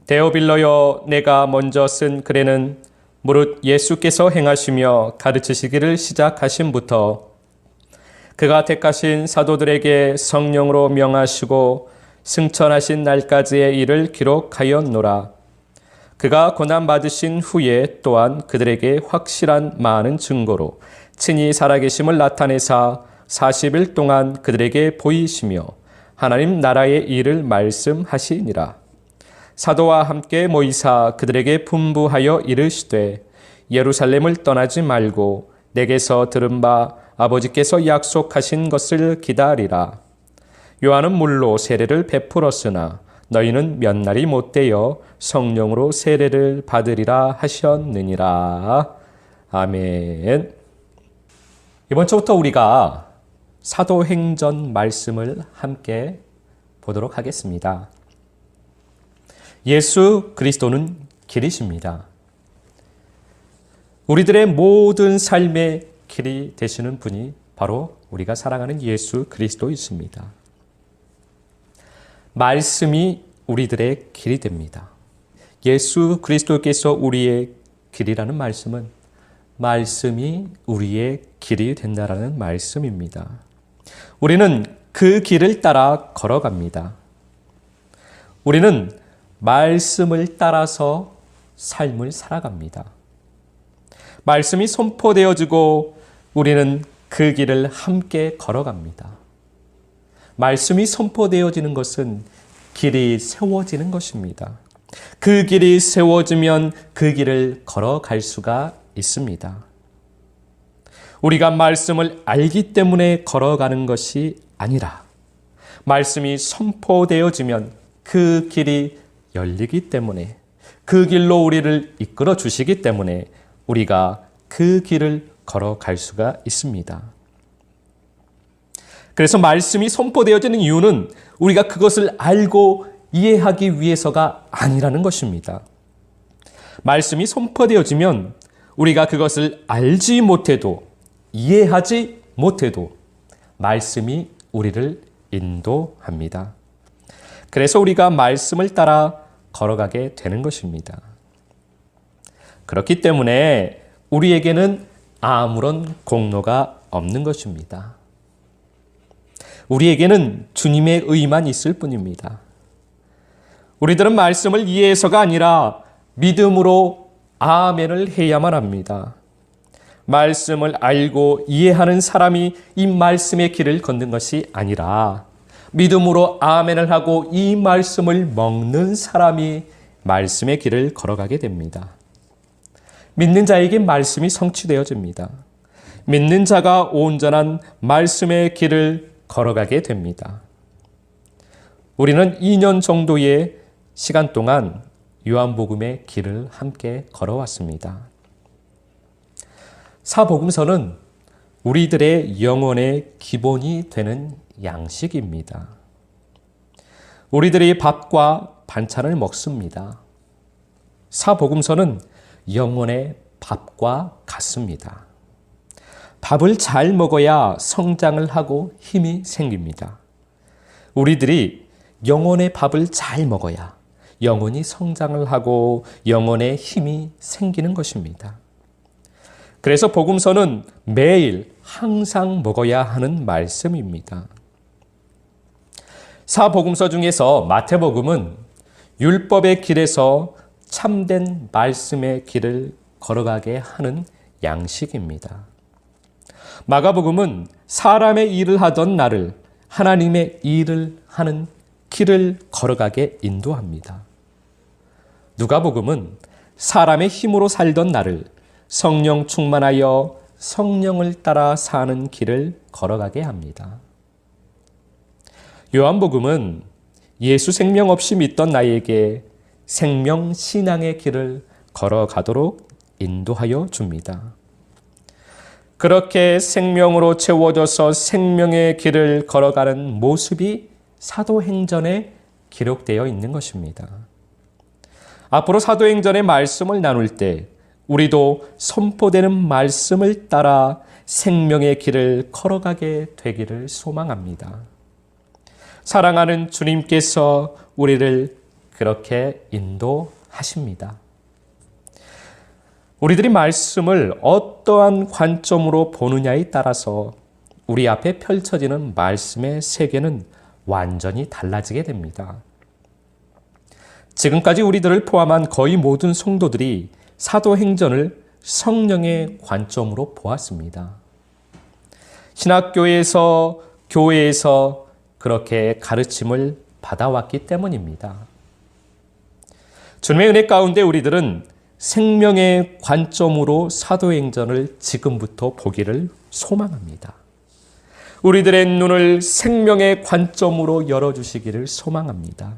데오빌로여, 내가 먼저 쓴 글에는 무릇 예수께서 행하시며 가르치시기를 시작하심부터 그가 택하신 사도들에게 성령으로 명하시고 승천하신 날까지의 일을 기록하였노라. 그가 고난받으신 후에 또한 그들에게 확실한 많은 증거로 친히 살아계심을 나타내사 40일 동안 그들에게 보이시며 하나님 나라의 일을 말씀하시니라. 사도와 함께 모이사 그들에게 분부하여 이르시되 예루살렘을 떠나지 말고 내게서 들은 바 아버지께서 약속하신 것을 기다리라. 요한은 물로 세례를 베풀었으나 너희는 몇 날이 못되어 성령으로 세례를 받으리라 하셨느니라. 아멘. 이번 주부터 우리가 사도행전 말씀을 함께 보도록 하겠습니다. 예수 그리스도는 길이십니다. 우리들의 모든 삶의 길이 되시는 분이 바로 우리가 사랑하는 예수 그리스도이십니다. 말씀이 우리들의 길이 됩니다. 예수 그리스도께서 우리의 길이라는 말씀은 말씀이 우리의 길이 된다라는 말씀입니다. 우리는 그 길을 따라 걸어갑니다. 우리는 말씀을 따라서 삶을 살아갑니다. 말씀이 선포되어지고 우리는 그 길을 함께 걸어갑니다. 말씀이 선포되어지는 것은 길이 세워지는 것입니다. 그 길이 세워지면 그 길을 걸어갈 수가 있습니다. 우리가 말씀을 알기 때문에 걸어가는 것이 아니라 말씀이 선포되어지면 그 길이 열리기 때문에 그 길로 우리를 이끌어 주시기 때문에 우리가 그 길을 걸어갈 수가 있습니다. 그래서 말씀이 선포되어지는 이유는 우리가 그것을 알고 이해하기 위해서가 아니라는 것입니다. 말씀이 선포되어지면 우리가 그것을 알지 못해도 이해하지 못해도 말씀이 우리를 인도합니다. 그래서 우리가 말씀을 따라 걸어가게 되는 것입니다. 그렇기 때문에 우리에게는 아무런 공로가 없는 것입니다. 우리에게는 주님의 의만 있을 뿐입니다. 우리들은 말씀을 이해해서가 아니라 믿음으로 아멘을 해야만 합니다. 말씀을 알고 이해하는 사람이 이 말씀의 길을 걷는 것이 아니라 믿음으로 아멘을 하고 이 말씀을 먹는 사람이 말씀의 길을 걸어가게 됩니다. 믿는 자에게 말씀이 성취되어집니다. 믿는 자가 온전한 말씀의 길을 걸어가게 됩니다. 우리는 2년 정도의 시간 동안 요한복음의 길을 함께 걸어왔습니다. 사복음서는 우리들의 영혼의 기본이 되는 양식입니다. 우리들이 밥과 반찬을 먹습니다. 사복음서는 영혼의 밥과 같습니다. 밥을 잘 먹어야 성장을 하고 힘이 생깁니다. 우리들이 영혼의 밥을 잘 먹어야 영혼이 성장을 하고 영혼의 힘이 생기는 것입니다. 그래서 복음서는 매일 항상 먹어야 하는 말씀입니다. 사복음서 중에서 마태복음은 율법의 길에서 참된 말씀의 길을 걸어가게 하는 양식입니다. 마가복음은 사람의 일을 하던 나를 하나님의 일을 하는 길을 걸어가게 인도합니다. 누가복음은 사람의 힘으로 살던 나를 성령 충만하여 성령을 따라 사는 길을 걸어가게 합니다. 요한복음은 예수 생명 없이 믿던 나에게 생명 신앙의 길을 걸어가도록 인도하여 줍니다. 그렇게 생명으로 채워져서 생명의 길을 걸어가는 모습이 사도행전에 기록되어 있는 것입니다. 앞으로 사도행전의 말씀을 나눌 때 우리도 선포되는 말씀을 따라 생명의 길을 걸어가게 되기를 소망합니다. 사랑하는 주님께서 우리를 그렇게 인도하십니다. 우리들이 말씀을 어떠한 관점으로 보느냐에 따라서 우리 앞에 펼쳐지는 말씀의 세계는 완전히 달라지게 됩니다. 지금까지 우리들을 포함한 거의 모든 성도들이 사도행전을 성령의 관점으로 보았습니다. 신학교에서, 교회에서 그렇게 가르침을 받아왔기 때문입니다. 주님의 은혜 가운데 우리들은 생명의 관점으로 사도행전을 지금부터 보기를 소망합니다. 우리들의 눈을 생명의 관점으로 열어주시기를 소망합니다.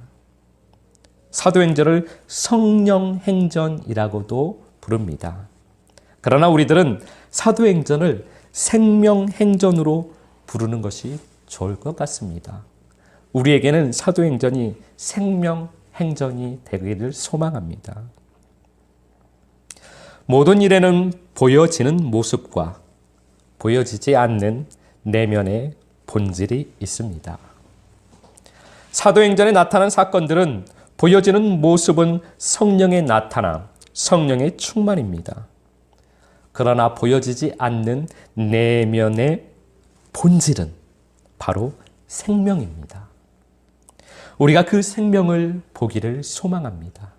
사도행전을 성령행전이라고도 부릅니다. 그러나 우리들은 사도행전을 생명행전으로 부르는 것이 좋을 것 같습니다. 우리에게는 사도행전이 생명행전이 되기를 소망합니다. 모든 일에는 보여지는 모습과 보여지지 않는 내면의 본질이 있습니다. 사도행전에 나타난 사건들은 보여지는 모습은 성령의 나타남, 성령의 충만입니다. 그러나 보여지지 않는 내면의 본질은 바로 생명입니다. 우리가 그 생명을 보기를 소망합니다.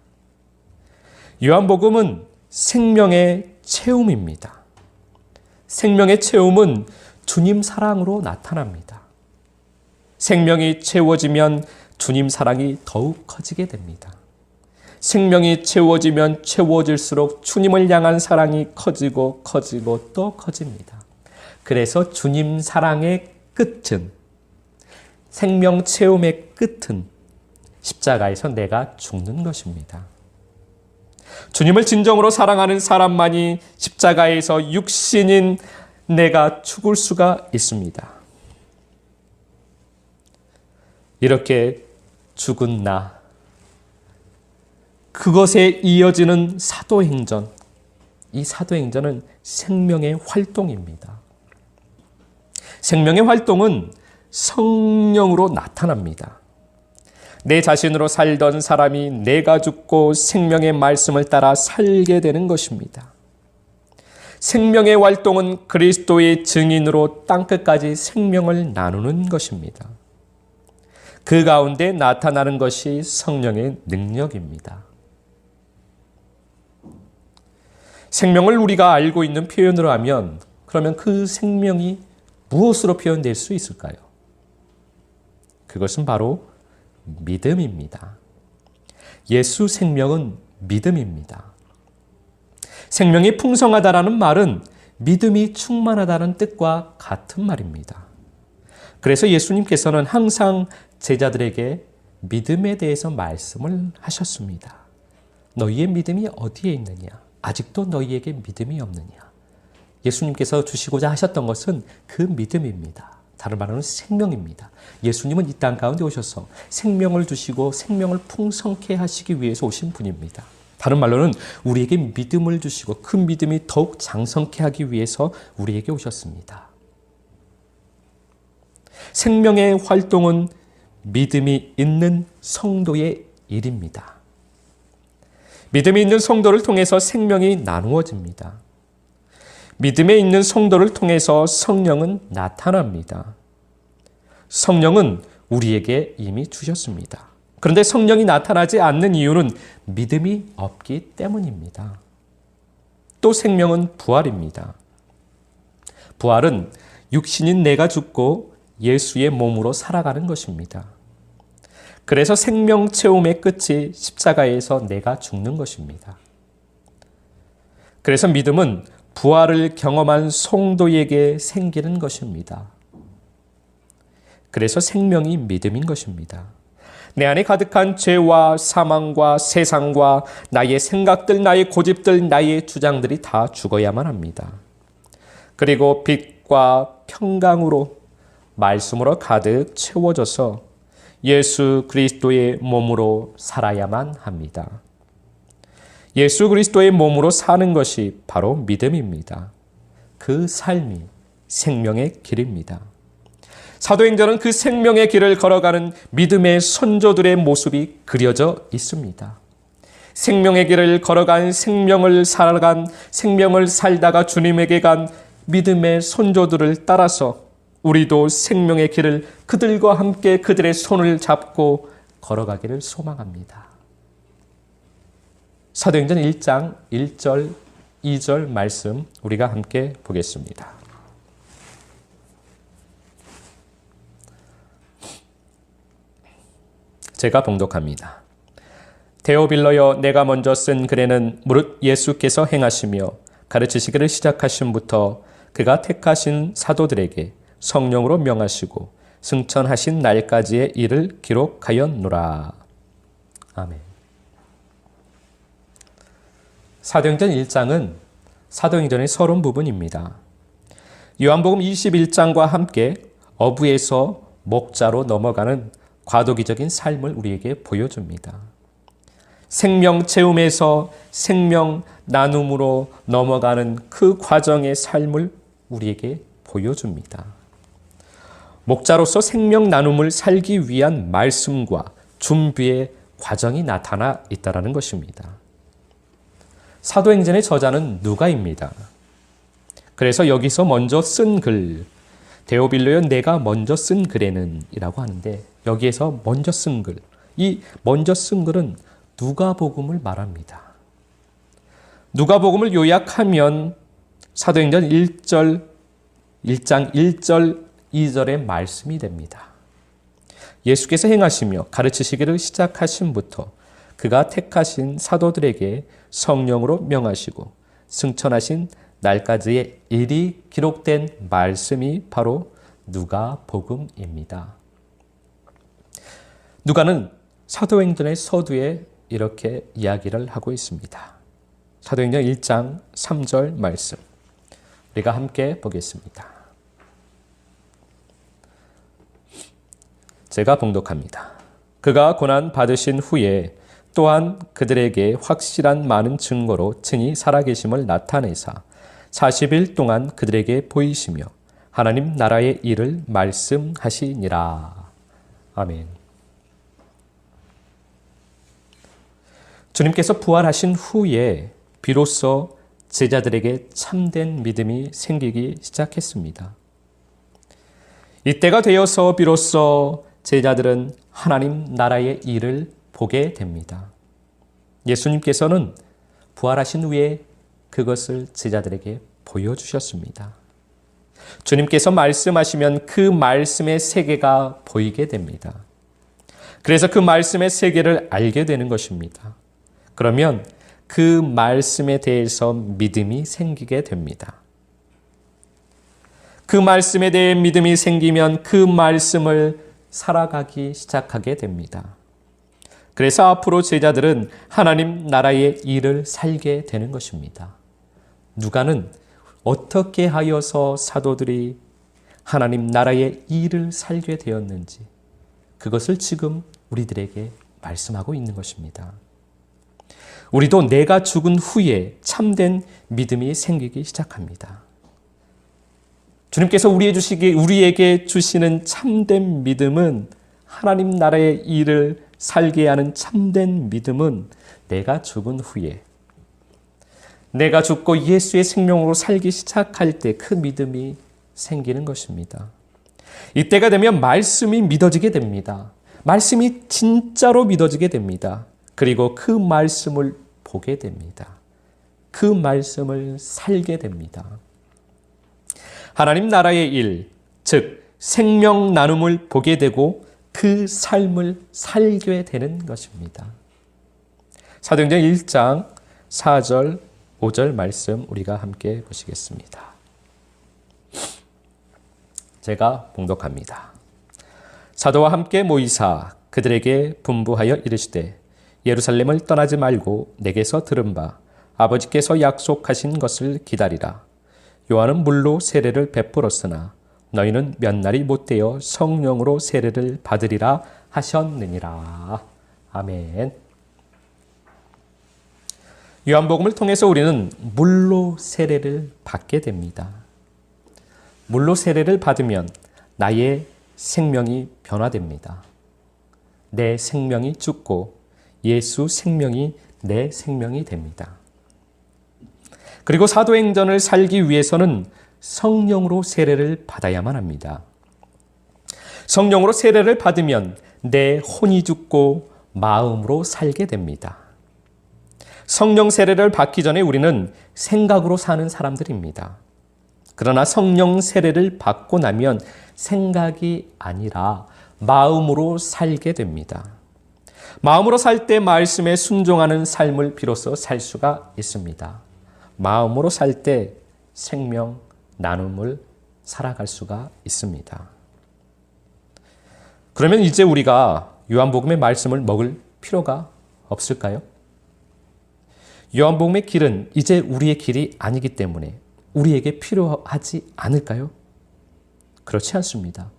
요한복음은 생명의 체험입니다. 생명의 체험은 주님 사랑으로 나타납니다. 생명이 채워지면 주님 사랑이 더욱 커지게 됩니다. 생명이 채워지면 채워질수록 주님을 향한 사랑이 커지고 커지고 또 커집니다. 그래서 주님 사랑의 끝은, 생명 체험의 끝은 십자가에서 내가 죽는 것입니다. 주님을 진정으로 사랑하는 사람만이 십자가에서 육신인 내가 죽을 수가 있습니다. 이렇게 죽은 나, 그것에 이어지는 사도행전, 이 사도행전은 생명의 활동입니다. 생명의 활동은 성령으로 나타납니다. 내 자신으로 살던 사람이 내가 죽고 생명의 말씀을 따라 살게 되는 것입니다. 생명의 활동은 그리스도의 증인으로 땅끝까지 생명을 나누는 것입니다. 그 가운데 나타나는 것이 성령의 능력입니다. 생명을 우리가 알고 있는 표현으로 하면 그러면 그 생명이 무엇으로 표현될 수 있을까요? 그것은 바로 믿음입니다. 예수 생명은 믿음입니다. 생명이 풍성하다라는 말은 믿음이 충만하다는 뜻과 같은 말입니다. 그래서 예수님께서는 항상 제자들에게 믿음에 대해서 말씀을 하셨습니다. 너희의 믿음이 어디에 있느냐? 아직도 너희에게 믿음이 없느냐? 예수님께서 주시고자 하셨던 것은 그 믿음입니다. 다른 말로는 생명입니다. 예수님은 이 땅 가운데 오셔서 생명을 주시고 생명을 풍성케 하시기 위해서 오신 분입니다. 다른 말로는 우리에게 믿음을 주시고 그 믿음이 더욱 장성케 하기 위해서 우리에게 오셨습니다. 생명의 활동은 믿음이 있는 성도의 일입니다. 믿음이 있는 성도를 통해서 생명이 나누어집니다. 믿음에 있는 성도를 통해서 성령은 나타납니다. 성령은 우리에게 이미 주셨습니다. 그런데 성령이 나타나지 않는 이유는 믿음이 없기 때문입니다. 또 생명은 부활입니다. 부활은 육신인 내가 죽고 예수의 몸으로 살아가는 것입니다. 그래서 생명 체험의 끝이 십자가에서 내가 죽는 것입니다. 그래서 믿음은 부활을 경험한 성도에게 생기는 것입니다. 그래서 생명이 믿음인 것입니다. 내 안에 가득한 죄와 사망과 세상과 나의 생각들, 나의 고집들, 나의 주장들이 다 죽어야만 합니다. 그리고 빛과 평강으로 말씀으로 가득 채워져서 예수 그리스도의 몸으로 살아야만 합니다. 예수 그리스도의 몸으로 사는 것이 바로 믿음입니다. 그 삶이 생명의 길입니다. 사도행전은 그 생명의 길을 걸어가는 믿음의 선조들의 모습이 그려져 있습니다. 생명의 길을 걸어간 생명을 살아간 생명을 살다가 주님에게 간 믿음의 선조들을 따라서 우리도 생명의 길을 그들과 함께 그들의 손을 잡고 걸어가기를 소망합니다. 사도행전 1장 1절 2절 말씀 우리가 함께 보겠습니다. 제가 봉독합니다. 데오빌러여, 내가 먼저 쓴 글에는 무릇 예수께서 행하시며 가르치시기를 시작하심부터 그가 택하신 사도들에게 성령으로 명하시고 승천하신 날까지의 일을 기록하였노라. 아멘. 사도행전 1장은 사도행전의 서론 부분입니다. 요한복음 21장과 함께 어부에서 목자로 넘어가는 과도기적인 삶을 우리에게 보여줍니다. 생명 체험에서 생명 나눔으로 넘어가는 그 과정의 삶을 우리에게 보여줍니다. 목자로서 생명 나눔을 살기 위한 말씀과 준비의 과정이 나타나 있다는 것입니다. 사도행전의 저자는 누가입니다. 그래서 여기서 먼저 쓴 글, 데오빌로여 내가 먼저 쓴 글에는 이라고 하는데 여기에서 먼저 쓴 글, 이 먼저 쓴 글은 누가복음을 말합니다. 누가복음을 요약하면 사도행전 1장 1절 2절의 말씀이 됩니다. 예수께서 행하시며 가르치시기를 시작하심부터 그가 택하신 사도들에게 성령으로 명하시고 승천하신 날까지의 일이 기록된 말씀이 바로 누가복음입니다. 누가는 사도행전의 서두에 이렇게 이야기를 하고 있습니다. 사도행전 1장 3절 말씀 우리가 함께 보겠습니다. 제가 봉독합니다. 그가 고난 받으신 후에 또한 그들에게 확실한 많은 증거로 친히 살아계심을 나타내사 40일 동안 그들에게 보이시며 하나님 나라의 일을 말씀하시니라. 아멘. 주님께서 부활하신 후에 비로소 제자들에게 참된 믿음이 생기기 시작했습니다. 이때가 되어서 비로소 제자들은 하나님 나라의 일을 보게 됩니다. 예수님께서는 부활하신 후에 그것을 제자들에게 보여주셨습니다. 주님께서 말씀하시면 그 말씀의 세계가 보이게 됩니다. 그래서 그 말씀의 세계를 알게 되는 것입니다. 그러면 그 말씀에 대해서 믿음이 생기게 됩니다. 그 말씀에 대해 믿음이 생기면 그 말씀을 살아가기 시작하게 됩니다. 그래서 앞으로 제자들은 하나님 나라의 일을 살게 되는 것입니다. 누가는 어떻게 하여서 사도들이 하나님 나라의 일을 살게 되었는지 그것을 지금 우리들에게 말씀하고 있는 것입니다. 우리도 내가 죽은 후에 참된 믿음이 생기기 시작합니다. 주님께서 우리에게 주시는 참된 믿음은 하나님 나라의 일을 살게 하는 참된 믿음은 내가 죽은 후에 내가 죽고 예수의 생명으로 살기 시작할 때 그 믿음이 생기는 것입니다. 이때가 되면 말씀이 믿어지게 됩니다. 말씀이 진짜로 믿어지게 됩니다. 그리고 그 말씀을 보게 됩니다. 그 말씀을 살게 됩니다. 하나님 나라의 일, 즉 생명 나눔을 보게 되고 그 삶을 살게 되는 것입니다. 사도행전 1장 4절, 5절 말씀 우리가 함께 보시겠습니다. 제가 봉독합니다. 사도와 함께 모이사 그들에게 분부하여 이르시되 예루살렘을 떠나지 말고 내게서 들은 바 아버지께서 약속하신 것을 기다리라. 요한은 물로 세례를 베풀었으나 너희는 몇 날이 못되어 성령으로 세례를 받으리라 하셨느니라. 아멘. 요한복음을 통해서 우리는 물로 세례를 받게 됩니다. 물로 세례를 받으면 나의 생명이 변화됩니다. 내 생명이 죽고 예수 생명이 내 생명이 됩니다. 그리고 사도행전을 살기 위해서는 성령으로 세례를 받아야만 합니다. 성령으로 세례를 받으면 내 혼이 죽고 마음으로 살게 됩니다. 성령 세례를 받기 전에 우리는 생각으로 사는 사람들입니다. 그러나 성령 세례를 받고 나면 생각이 아니라 마음으로 살게 됩니다. 마음으로 살 때 말씀에 순종하는 삶을 비로소 살 수가 있습니다. 마음으로 살 때 생명 나눔을 살아갈 수가 있습니다. 그러면 이제 우리가 요한복음의 말씀을 먹을 필요가 없을까요? 요한복음의 길은 이제 우리의 길이 아니기 때문에 우리에게 필요하지 않을까요? 그렇지 않습니다.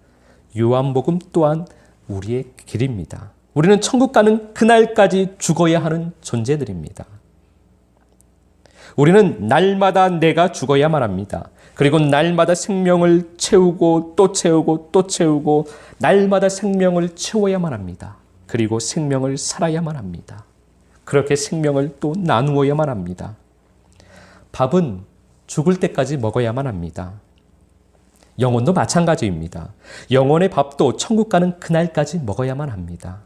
요한복음 또한 우리의 길입니다. 우리는 천국 가는 그날까지 죽어야 하는 존재들입니다. 우리는 날마다 내가 죽어야만 합니다. 그리고 날마다 생명을 채우고 또 채우고 또 채우고 날마다 생명을 채워야만 합니다. 그리고 생명을 살아야만 합니다. 그렇게 생명을 또 나누어야만 합니다. 밥은 죽을 때까지 먹어야만 합니다. 영혼도 마찬가지입니다. 영혼의 밥도 천국 가는 그날까지 먹어야만 합니다.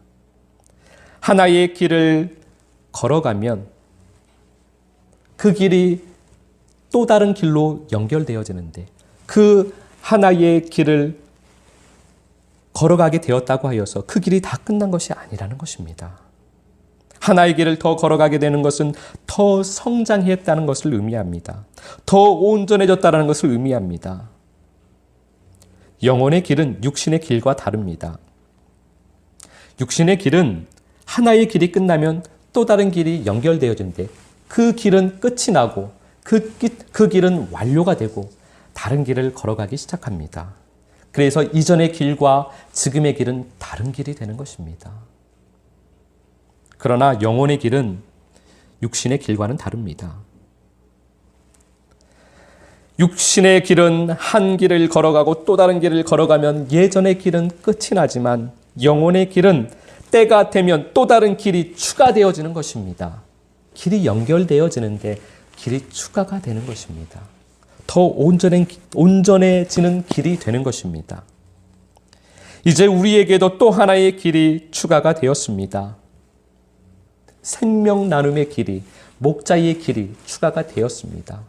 하나의 길을 걸어가면 그 길이 또 다른 길로 연결되어지는데 그 하나의 길을 걸어가게 되었다고 하여서 그 길이 다 끝난 것이 아니라는 것입니다. 하나의 길을 더 걸어가게 되는 것은 더 성장했다는 것을 의미합니다. 더 온전해졌다는 것을 의미합니다. 영혼의 길은 육신의 길과 다릅니다. 육신의 길은 하나의 길이 끝나면 또 다른 길이 연결되어지는데 그 길은 끝이 나고 그 길은 완료가 되고 다른 길을 걸어가기 시작합니다. 그래서 이전의 길과 지금의 길은 다른 길이 되는 것입니다. 그러나 영혼의 길은 육신의 길과는 다릅니다. 육신의 길은 한 길을 걸어가고 또 다른 길을 걸어가면 예전의 길은 끝이 나지만 영혼의 길은 때가 되면 또 다른 길이 추가되어지는 것입니다. 길이 연결되어지는데 길이 추가가 되는 것입니다. 더 온전해지는 길이 되는 것입니다. 이제 우리에게도 또 하나의 길이 추가가 되었습니다. 생명 나눔의 길이, 목자의 길이 추가가 되었습니다.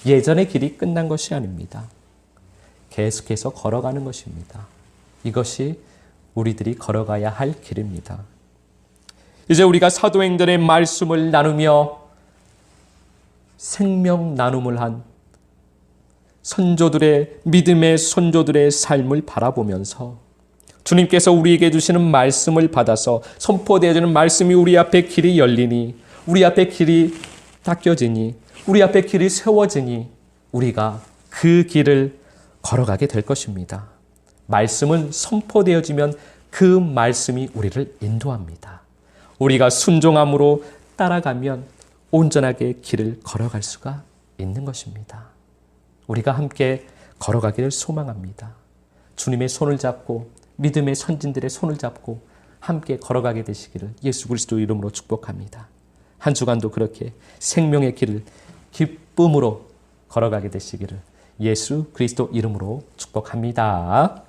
예전의 길이 끝난 것이 아닙니다. 계속해서 걸어가는 것입니다. 이것이 우리들이 걸어가야 할 길입니다. 이제 우리가 사도행전의 말씀을 나누며 생명 나눔을 한 선조들의 믿음의 선조들의 삶을 바라보면서 주님께서 우리에게 주시는 말씀을 받아서 선포되어지는 말씀이 우리 앞에 길이 열리니 우리 앞에 길이 닦여지니 우리 앞에 길이 세워지니 우리가 그 길을 걸어가게 될 것입니다. 말씀은 선포되어지면 그 말씀이 우리를 인도합니다. 우리가 순종함으로 따라가면 온전하게 길을 걸어갈 수가 있는 것입니다. 우리가 함께 걸어가기를 소망합니다. 주님의 손을 잡고 믿음의 선진들의 손을 잡고 함께 걸어가게 되시기를 예수 그리스도 이름으로 축복합니다. 한 주간도 그렇게 생명의 길을 기쁨으로 걸어가게 되시기를 예수 그리스도 이름으로 축복합니다.